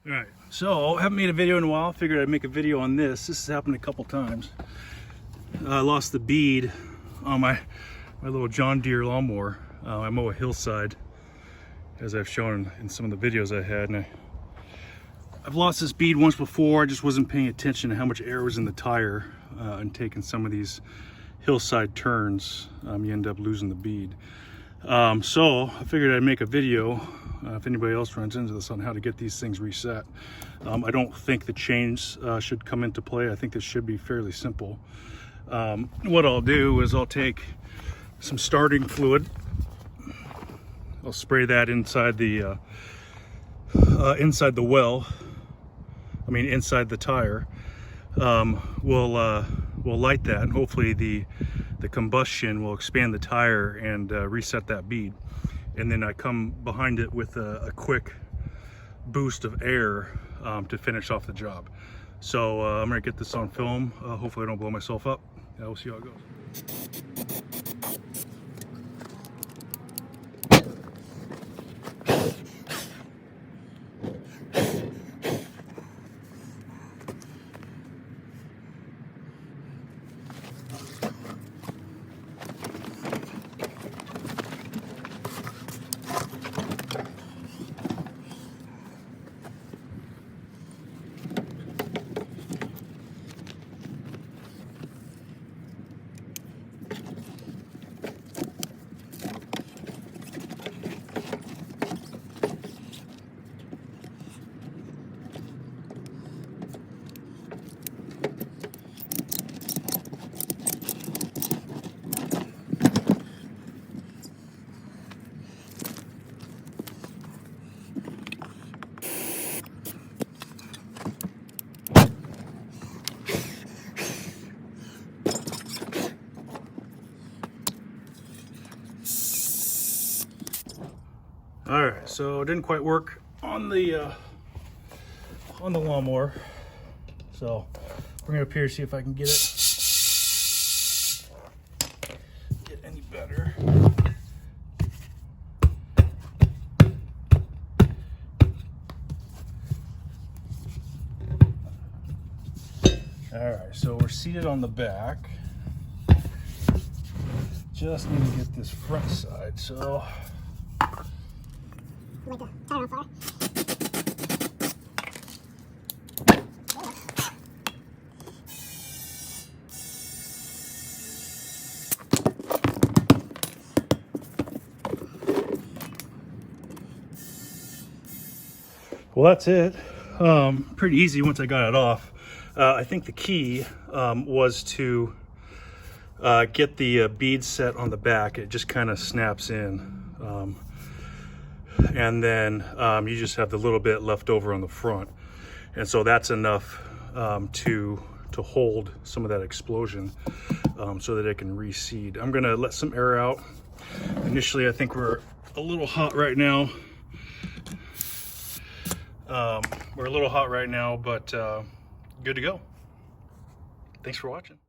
All right, so I haven't made a video in a while. Figured I'd make a video on this. This has happened a couple times. I lost the bead on my little John Deere lawnmower. I mow a hillside, as I've shown in some of the videos I had, and I've lost this bead once before. I just wasn't paying attention to how much air was in the tire, and taking some of these hillside turns, you end up losing the bead. So I figured I'd make a video if anybody else runs into this on how to get these things reset. I don't think the chains should come into play. I think this should be fairly simple. What I'll do is I'll take some starting fluid. I'll spray that inside the well. I mean inside the tire. We'll light that, and hopefully the combustion will expand the tire and reset that bead. And then I come behind it with a quick boost of air to finish off the job. So I'm gonna get this on film. Hopefully I don't blow myself up. Yeah, we'll see how it goes. All right, so it didn't quite work on the lawnmower. So bring it up here, see if I can get any better. All right, so we're seated on the back. Just need to get this front side. So. Like the tire on fire. Well, that's it. Pretty easy once I got it off. I think the key was to get the bead set on the back. It just kind of snaps in. And then you just have the little bit left over on the front, and so that's enough to hold some of that explosion so that it can reseed. I'm gonna let some air out. Initially, I think we're a little hot right now. We're a little hot right now, but good to go. Thanks for watching.